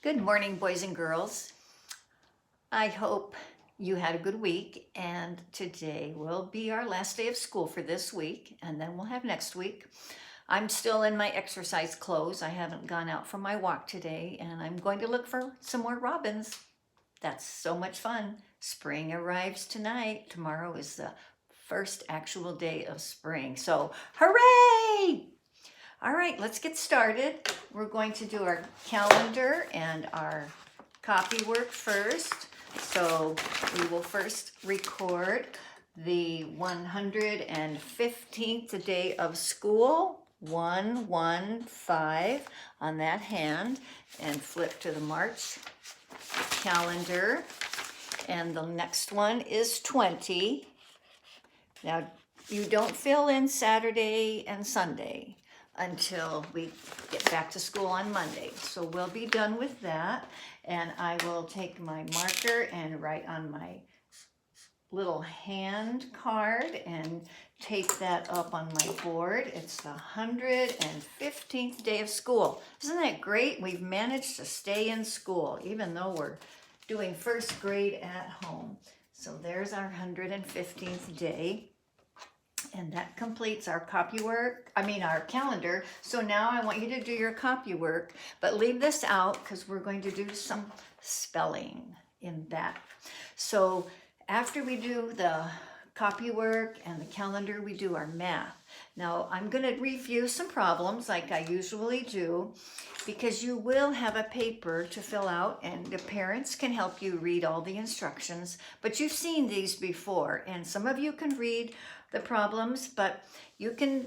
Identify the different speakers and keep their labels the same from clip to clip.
Speaker 1: Good morning, boys and girls. I hope you had a good week, and today will be our last day of school for this week, and then we'll have next week. I'm still in my exercise clothes. I haven't gone out for my walk today, and I'm going to look for some more robins. That's so much fun. Spring arrives tonight. Tomorrow is the first actual day of spring, so hooray! All right, let's get started. We're going to do our calendar and our copy work first. So we will first record the 115th day of school, 115 on that hand, and flip to the March calendar. And the next one is 20. Now, you don't fill in Saturday and Sunday until we get back to school on Monday. So we'll be done with that, and I will take my marker and write on my little hand card and tape that up on my board. It's the 115th day of school. Isn't that great? We've managed to stay in school, even though we're doing first grade at home. So there's our 115th day. And that completes our our calendar. So now I want you to do your copy work, but leave this out because we're going to do some spelling in that. So after we do the copy work and the calendar, we do our math. Now I'm going to review some problems like I usually do, because you will have a paper to fill out and the parents can help you read all the instructions, but you've seen these before, and some of you can read the problems, but you can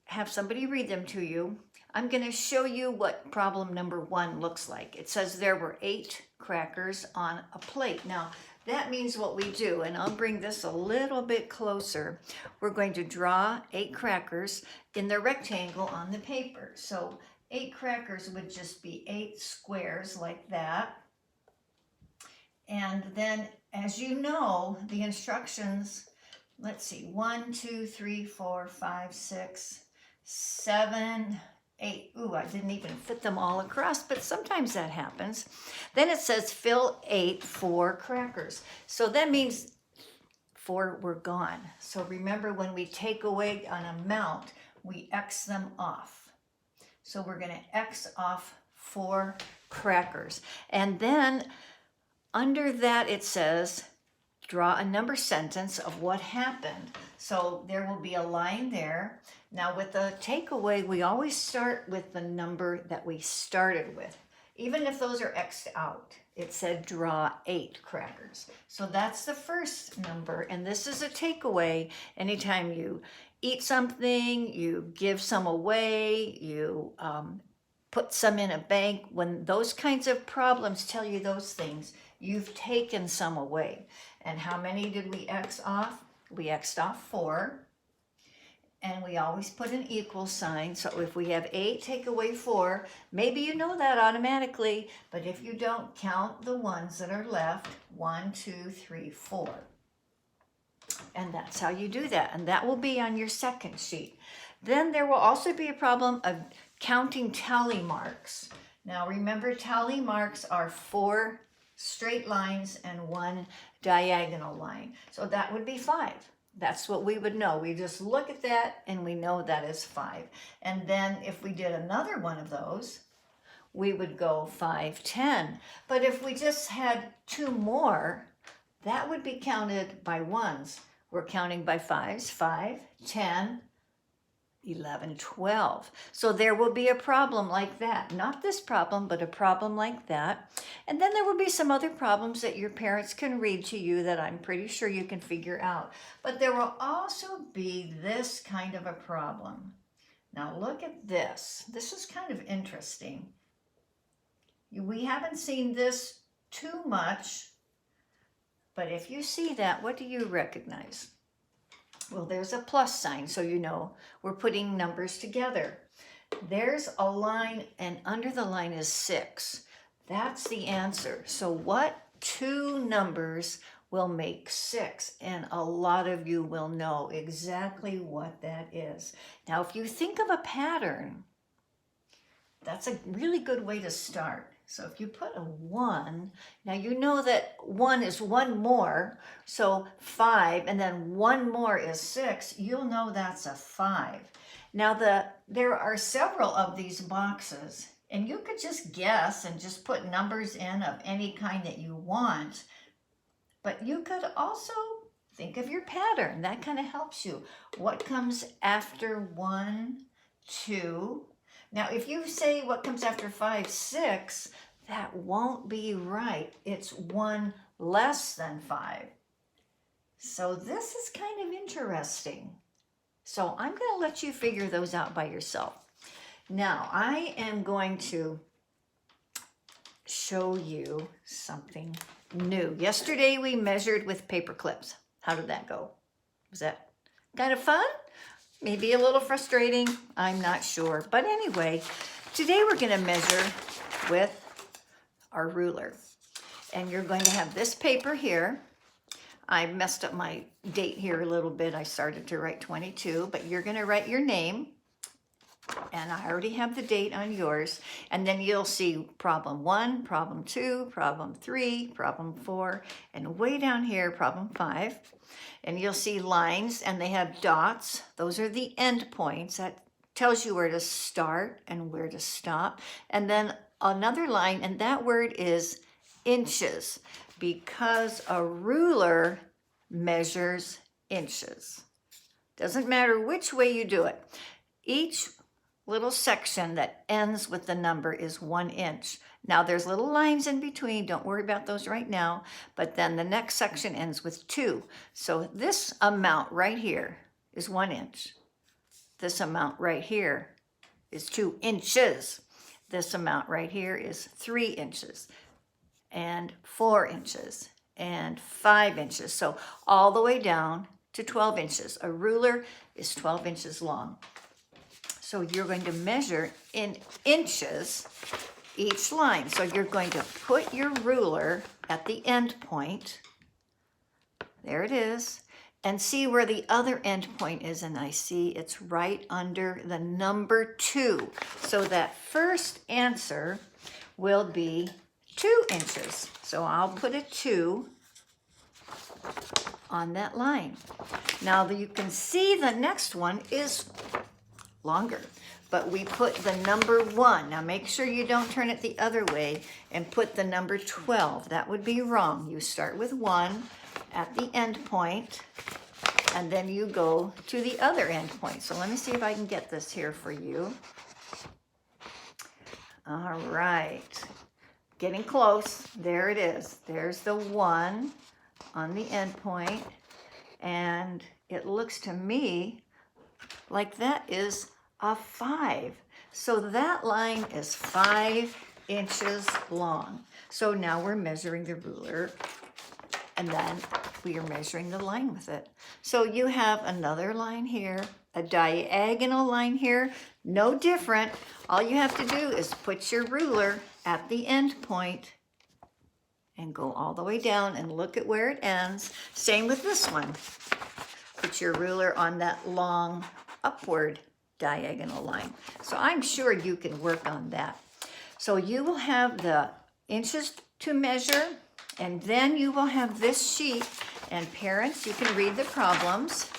Speaker 1: have somebody read them to you. I'm going to show you what problem number 1 looks like. It says there were 8 crackers on a plate. Now, that means what we do, and I'll bring this a little bit closer. We're going to draw 8 crackers in the rectangle on the paper. So 8 crackers would just be 8 squares like that. And then, as you know, the instructions, let's see, 1, 2, 3, 4, 5, 6, 7, 8. Ooh, I didn't even fit them all across, but sometimes that happens. Then it says fill 4 crackers. So that means 4 were gone. So remember, when we take away an amount, we X them off. So we're going to X off 4 crackers. And then under that it says draw a number sentence of what happened. So there will be a line there. Now with the takeaway, we always start with the number that we started with. Even if those are X'd out, it said draw 8 crackers. So that's the first number, and this is a takeaway. Anytime you eat something, you give some away, you put some in a bank, when those kinds of problems tell you those things, you've taken some away. And how many did we X off? We X'd off 4. And we always put an equal sign. So if we have 8, take away 4. Maybe you know that automatically, but if you don't, count the ones that are left. 1, 2, 3, 4. And that's how you do that. And that will be on your second sheet. Then there will also be a problem of counting tally marks. Now remember, tally marks are 4 straight lines and 1 diagonal line. So that would be 5. That's what we would know. We just look at that and we know that is 5. And then if we did another one of those, we would go 5, 10. But if we just had 2 more, that would be counted by ones. We're counting by 5s, 5, 10, 11, 12. So there will be a problem like that. Not this problem, but a problem like that. And then there will be some other problems that your parents can read to you that I'm pretty sure you can figure out. But there will also be this kind of a problem. Now look at this. This is kind of interesting. We haven't seen this too much, but if you see that, what do you recognize? Well, there's a plus sign, so you know we're putting numbers together. There's a line, and under the line is 6. That's the answer. So what 2 numbers will make 6? And a lot of you will know exactly what that is. Now, if you think of a pattern, that's a really good way to start. So if you put a 1, now you know that 1 is 1 more, so 5, and then 1 more is 6, you'll know that's a 5. Now there are several of these boxes, and you could just guess and just put numbers in of any kind that you want, but you could also think of your pattern. That kind of helps you. What comes after 1, 2? Now, if you say what comes after 5, 6, that won't be right. It's 1 less than 5. So this is kind of interesting. So I'm going to let you figure those out by yourself. Now, I am going to show you something new. Yesterday we measured with paper clips. How did that go? Was that kind of fun? Maybe a little frustrating, I'm not sure. But anyway, today we're going to measure with our ruler. And you're going to have this paper here. I messed up my date here a little bit. I started to write 22, but you're going to write your name. And I already have the date on yours. And then you'll see problem 1, problem 2, problem 3, problem 4, and way down here, problem 5. And you'll see lines, and they have dots. Those are the end points. That tells you where to start and where to stop. And then another line, and that word is inches, because a ruler measures inches. Doesn't matter which way you do it. Each little section that ends with the number is 1 inch. Now there's little lines in between, don't worry about those right now, but then the next section ends with 2. So this amount right here is 1 inch. This amount right here is 2 inches. This amount right here is 3 inches and 4 inches and 5 inches. So all the way down to 12 inches. A ruler is 12 inches long. So you're going to measure in inches each line. So you're going to put your ruler at the end point. There it is. And see where the other end point is. And I see it's right under the number 2. So that first answer will be 2 inches. So I'll put a 2 on that line. Now you can see the next one is longer, but we put the number 1. Now make sure you don't turn it the other way and put the number 12. That would be wrong. You start with 1 at the end point, and then you go to the other end point. So let me see if I can get this here for you. All right, getting close. There it is. There's the 1 on the end point, and it looks to me like that is a 5. So that line is 5 inches long. So now we're measuring the ruler, and then we are measuring the line with it. So you have another line here, a diagonal line here, no different. All you have to do is put your ruler at the end point and go all the way down and look at where it ends. Same with this one. Put your ruler on that long upward diagonal line. So I'm sure you can work on that. So you will have the inches to measure, and then you will have this sheet. And parents, you can read the problems,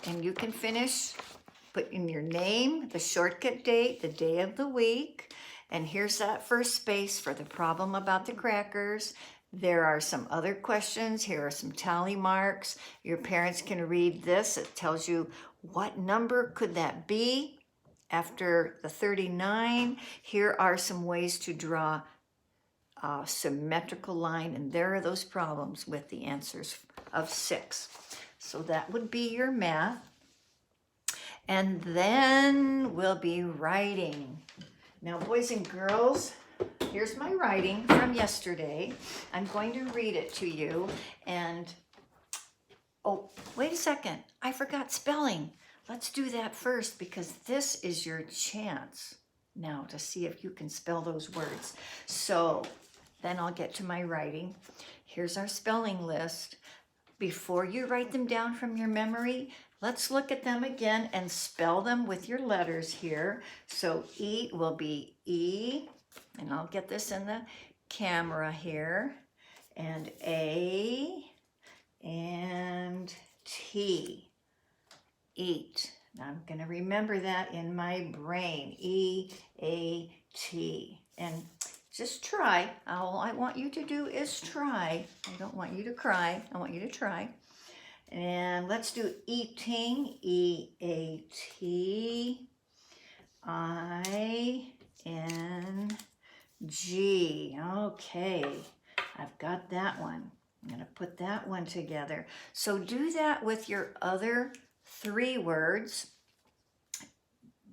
Speaker 1: and you can finish, put in your name, the shortcut date, the day of the week, and here's that first space for the problem about the crackers. There are some other questions. Here are some tally marks. Your parents can read this. It tells you what number could that be after the 39. Here are some ways to draw a symmetrical line, and there are those problems with the answers of 6. So that would be your math. And then we'll be writing. Now, boys and girls, here's my writing from yesterday. I'm going to read it to you. And, oh, wait a second. I forgot spelling. Let's do that first, because this is your chance now to see if you can spell those words. So then I'll get to my writing. Here's our spelling list. Before you write them down from your memory, let's look at them again and spell them with your letters here. So E will be E, and I'll get this in the camera here, and A and T, eat. Now I'm going to remember that in my brain, E-A-T, and just try. All I want you to do is try. I don't want you to cry. I want you to try. And let's do eating, E-A-T-I-N-G. Okay, I've got that one. I'm going to put that one together. So do that with your other 3 words.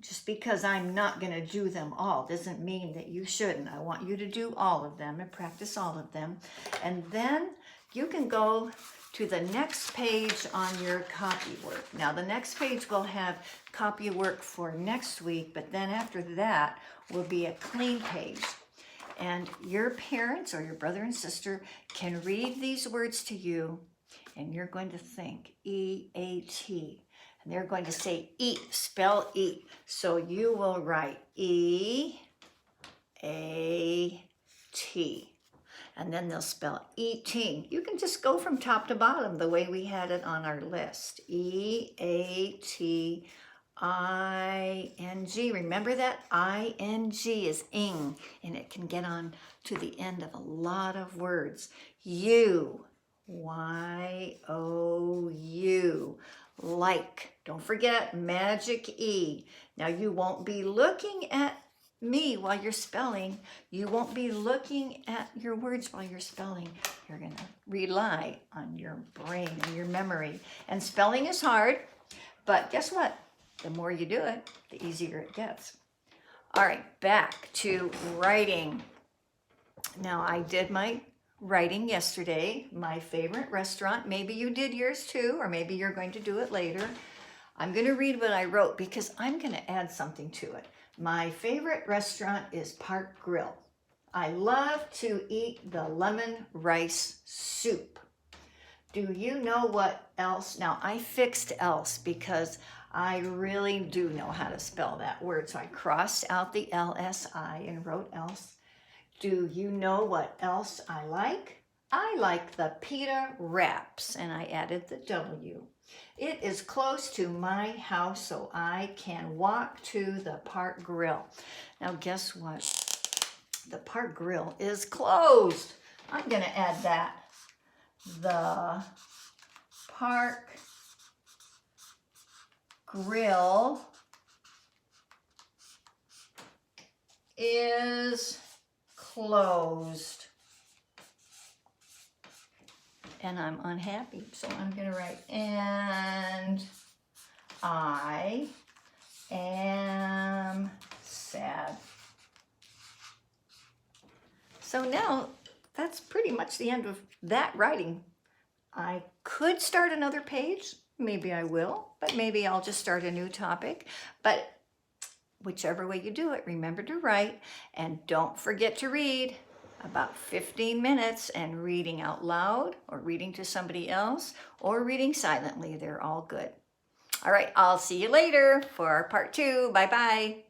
Speaker 1: Just because I'm not going to do them all doesn't mean that you shouldn't. I want you to do all of them and practice all of them. And then you can go to the next page on your copy work. Now the next page will have copy work for next week, but then after that will be a clean page. And your parents or your brother and sister can read these words to you, and you're going to think E-A-T. And they're going to say eat, spell eat. So you will write E-A-T. And then they'll spell eating. You can just go from top to bottom the way we had it on our list. E-A-T-I-N-G. Remember that? I-N-G is ing, and it can get on to the end of a lot of words. You, Y-O-U, like. Don't forget, magic E. Now you won't be looking at me while you're spelling. You won't be looking at your words while you're spelling. You're going to rely on your brain and your memory. And spelling is hard, but guess what? The more you do it, the easier it gets. All right, back to writing. Now I did my writing yesterday, my favorite restaurant. Maybe you did yours too, or maybe you're going to do it later. I'm going to read what I wrote because I'm going to add something to it. My favorite restaurant is Park Grill. I love to eat the lemon rice soup. Do you know what else? Now I fixed else because I really do know how to spell that word. So I crossed out the L-S-I and wrote else. Do you know what else I like? I like the pita wraps, and I added the W. It is close to my house, so I can walk to the Park Grill. Now guess what? The Park Grill is closed. I'm going to add that. The Park Grill is closed. And I'm unhappy, so I'm going to write, and I am sad. So now that's pretty much the end of that writing. I could start another page. Maybe I will, but maybe I'll just start a new topic. But whichever way you do it, remember to write, and don't forget to read. About 15 minutes, and reading out loud or reading to somebody else or reading silently. They're all good. All right, I'll see you later for part 2. Bye-bye.